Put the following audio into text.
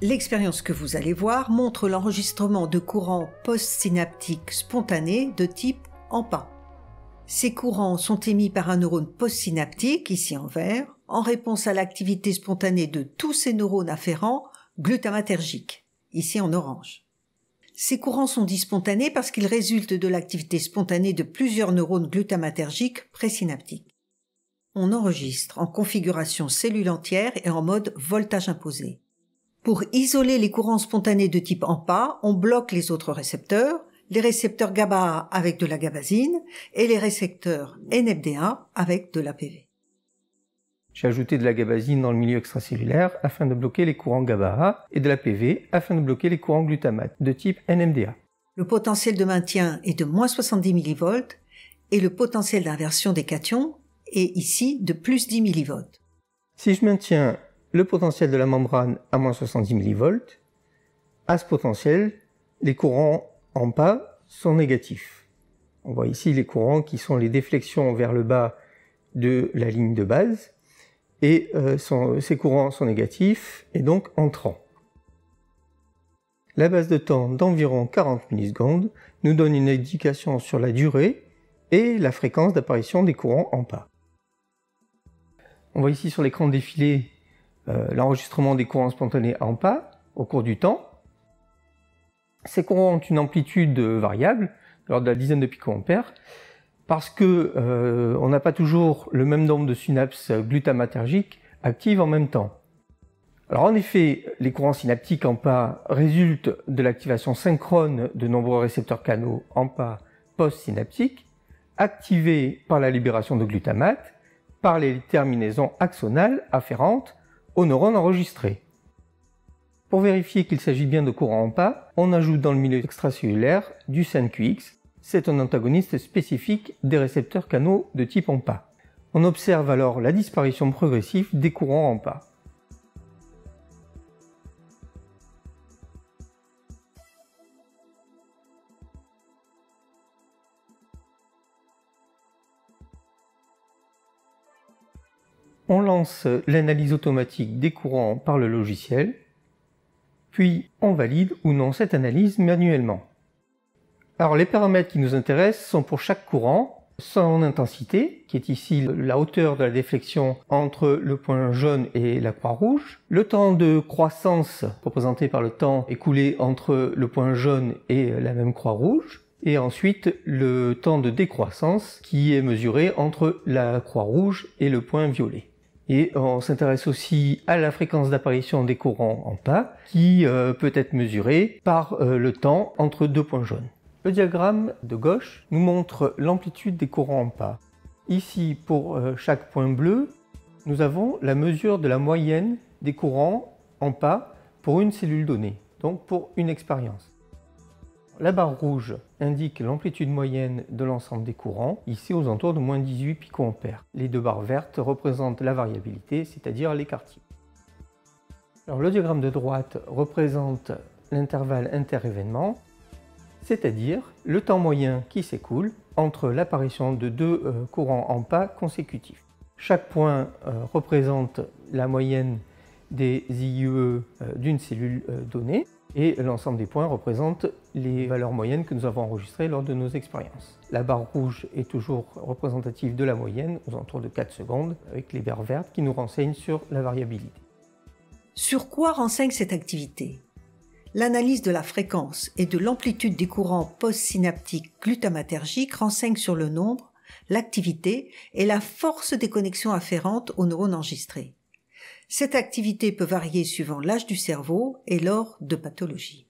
L'expérience que vous allez voir montre l'enregistrement de courants postsynaptiques spontanés de type AMPA. Ces courants sont émis par un neurone postsynaptique, ici en vert, en réponse à l'activité spontanée de tous ces neurones afférents glutamatergiques, ici en orange. Ces courants sont dits spontanés parce qu'ils résultent de l'activité spontanée de plusieurs neurones glutamatergiques présynaptiques. On enregistre en configuration cellule entière et en mode voltage imposé. Pour isoler les courants spontanés de type AMPA, on bloque les autres récepteurs, les récepteurs GABA avec de la gabazine et les récepteurs NMDA avec de l'APV. J'ai ajouté de la gabazine dans le milieu extracellulaire afin de bloquer les courants GABA et de l'APV afin de bloquer les courants glutamate de type NMDA. Le potentiel de maintien est de moins 70 mV et le potentiel d'inversion des cations est ici de plus 10 mV. Si je maintiens le potentiel de la membrane à moins 70 mV, à ce potentiel, les courants AMPA sont négatifs. On voit ici les courants qui sont les déflexions vers le bas de la ligne de base, et ces courants sont négatifs et donc entrants. La base de temps d'environ 40 millisecondes nous donne une indication sur la durée et la fréquence d'apparition des courants AMPA. On voit ici sur l'écran défiler l'enregistrement des courants spontanés AMPA au cours du temps. Ces courants ont une amplitude variable, de l'ordre de la dizaine de picoampères, parce que on n'a pas toujours le même nombre de synapses glutamatergiques actives en même temps. Alors en effet, les courants synaptiques AMPA résultent de l'activation synchrone de nombreux récepteurs canaux AMPA postsynaptiques, activés par la libération de glutamate, par les terminaisons axonales afférentes aux neurones enregistrés. Pour vérifier qu'il s'agit bien de courants AMPA, on ajoute dans le milieu extracellulaire du SYNQX. C'est un antagoniste spécifique des récepteurs canaux de type AMPA. On observe alors la disparition progressive des courants AMPA. On lance l'analyse automatique des courants par le logiciel, puis on valide ou non cette analyse manuellement. Alors les paramètres qui nous intéressent sont pour chaque courant, son intensité, qui est ici la hauteur de la déflexion entre le point jaune et la croix rouge, le temps de croissance représenté par le temps écoulé entre le point jaune et la même croix rouge, et ensuite le temps de décroissance qui est mesuré entre la croix rouge et le point violet. Et on s'intéresse aussi à la fréquence d'apparition des courants AMPA qui peut être mesurée par le temps entre deux points jaunes. Le diagramme de gauche nous montre l'amplitude des courants AMPA. Ici, pour chaque point bleu, nous avons la mesure de la moyenne des courants AMPA pour une cellule donnée, donc pour une expérience. La barre rouge indique l'amplitude moyenne de l'ensemble des courants, ici aux alentours de moins 18 picoampères. Les deux barres vertes représentent la variabilité, c'est-à-dire l'écart-type. Alors le diagramme de droite représente l'intervalle interévénement, c'est-à-dire le temps moyen qui s'écoule entre l'apparition de deux courants AMPA consécutifs. Chaque point représente la moyenne des IUE d'une cellule donnée, et l'ensemble des points représente les valeurs moyennes que nous avons enregistrées lors de nos expériences. La barre rouge est toujours représentative de la moyenne, aux alentours de 4 secondes, avec les barres vertes qui nous renseignent sur la variabilité. Sur quoi renseigne cette activité? L'analyse de la fréquence et de l'amplitude des courants postsynaptiques glutamatergiques renseigne sur le nombre, l'activité et la force des connexions afférentes aux neurones enregistrés. Cette activité peut varier suivant l'âge du cerveau et lors de pathologies.